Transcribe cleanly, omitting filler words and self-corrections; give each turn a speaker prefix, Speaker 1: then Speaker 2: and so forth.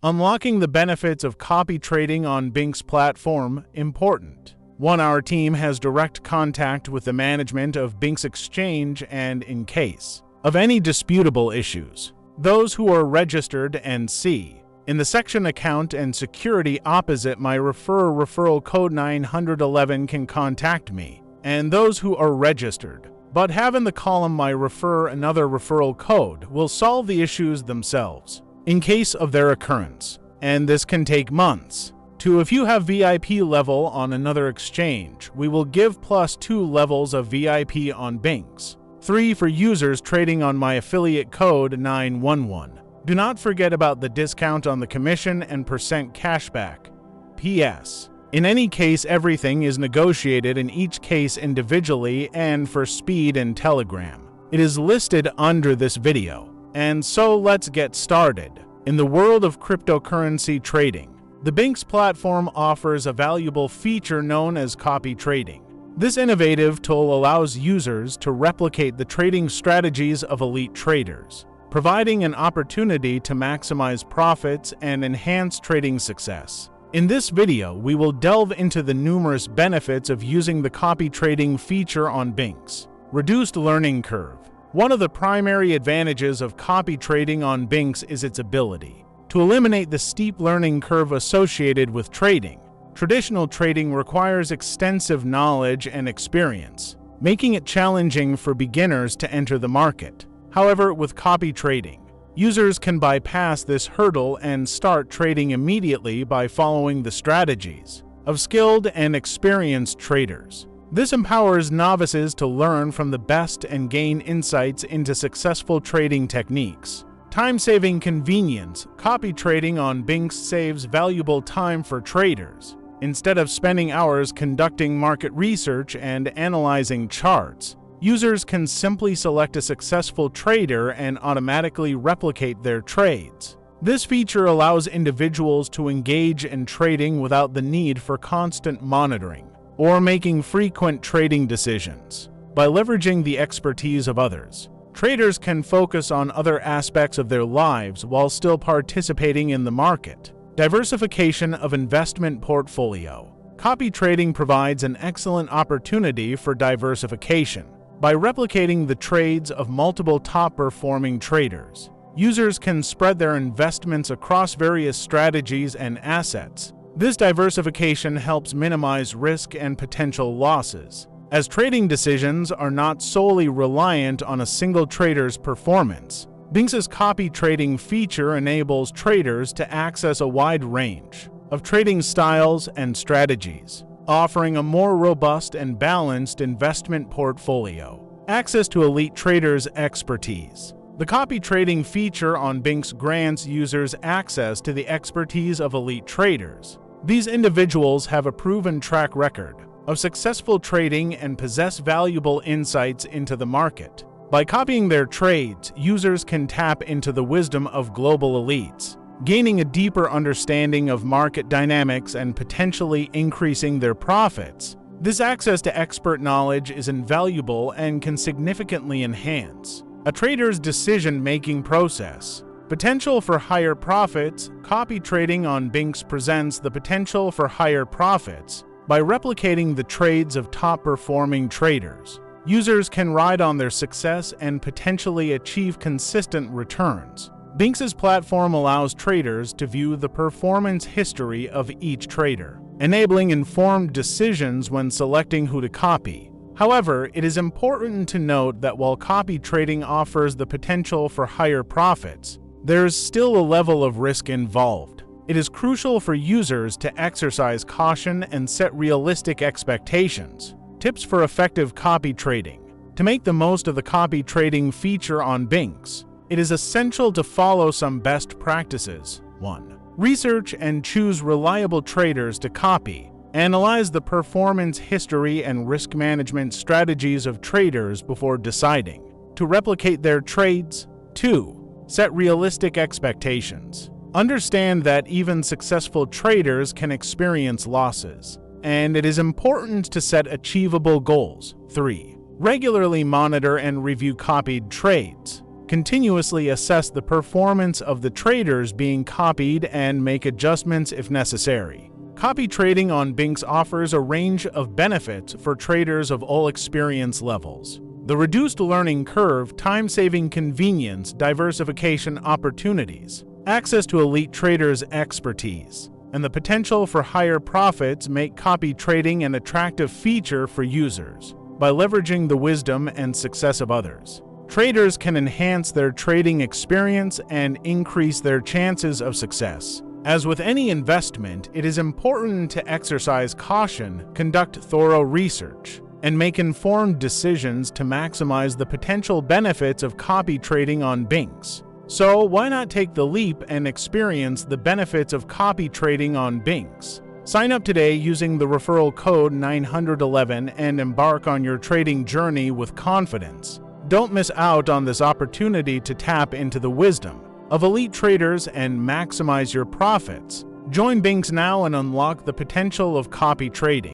Speaker 1: Unlocking the benefits of copy trading on BingX platform, important. 1. Our team has direct contact with the management of BingX Exchange and in case of any disputable issues, those who are registered and see in the section Account and Security opposite my referral code 911 can contact me, and those who are registered but have in the column my another referral code will solve the issues themselves in case of their occurrence, and this can take months. 2. If you have VIP level on another exchange, we will give +2 levels of VIP on BingX. 3. For users trading on my affiliate code 911. Do not forget about the discount on the commission and % cashback. PS. In any case, everything is negotiated in each case individually and for speed and Telegram. It is listed under this video. And so let's get started. In the world of cryptocurrency trading, the BingX platform offers a valuable feature known as copy trading. This innovative tool allows users to replicate the trading strategies of elite traders, providing an opportunity to maximize profits and enhance trading success. In this video, we will delve into the numerous benefits of using the copy trading feature on BingX. Reduced learning curve. One of the primary advantages of copy trading on BingX is its ability to eliminate the steep learning curve associated with trading. Traditional trading requires extensive knowledge and experience, making it challenging for beginners to enter the market. However, with copy trading, users can bypass this hurdle and start trading immediately by following the strategies of skilled and experienced traders. This empowers novices to learn from the best and gain insights into successful trading techniques. Time-saving convenience. Copy trading on BingX saves valuable time for traders. Instead of spending hours conducting market research and analyzing charts, users can simply select a successful trader and automatically replicate their trades. This feature allows individuals to engage in trading without the need for constant monitoring or making frequent trading decisions. By leveraging the expertise of others, traders can focus on other aspects of their lives while still participating in the market. Diversification of investment portfolio. Copy trading provides an excellent opportunity for diversification. By replicating the trades of multiple top-performing traders, users can spread their investments across various strategies and assets. This diversification helps minimize risk and potential losses, as trading decisions are not solely reliant on a single trader's performance. BingX's copy trading feature enables traders to access a wide range of trading styles and strategies, offering a more robust and balanced investment portfolio. Access to elite traders' expertise. The copy trading feature on BingX grants users access to the expertise of elite traders. These individuals have a proven track record of successful trading and possess valuable insights into the market. By copying their trades, users can tap into the wisdom of global elites, gaining a deeper understanding of market dynamics and potentially increasing their profits. This access to expert knowledge is invaluable and can significantly enhance a trader's decision-making process. Potential for higher profits. Copy trading on BingX presents the potential for higher profits. By replicating the trades of top-performing traders, users can ride on their success and potentially achieve consistent returns. BingX's platform allows traders to view the performance history of each trader, enabling informed decisions when selecting who to copy. However, it is important to note that while copy trading offers the potential for higher profits, there is still a level of risk involved. It is crucial for users to exercise caution and set realistic expectations. Tips for effective copy trading. To make the most of the copy trading feature on BingX, it is essential to follow some best practices. 1. Research and choose reliable traders to copy. Analyze the performance history and risk management strategies of traders before deciding to replicate their trades. 2. Set realistic expectations. Understand that even successful traders can experience losses, and it is important to set achievable goals. 3. Regularly monitor and review copied trades. continuously assess the performance of the traders being copied and make adjustments if necessary. Copy trading on BingX offers a range of benefits for traders of all experience levels. The reduced learning curve, time-saving convenience, diversification opportunities, access to elite traders' expertise, and the potential for higher profits make copy trading an attractive feature for users. By leveraging the wisdom and success of others, traders can enhance their trading experience and increase their chances of success. As with any investment, it is important to exercise caution, conduct thorough research, and make informed decisions to maximize the potential benefits of copy trading on BingX. So why not take the leap and experience the benefits of copy trading on BingX? Sign up today using the referral code 911 and embark on your trading journey with confidence. Don't miss out on this opportunity to tap into the wisdom of elite traders and maximize your profits. Join BingX now and unlock the potential of copy trading.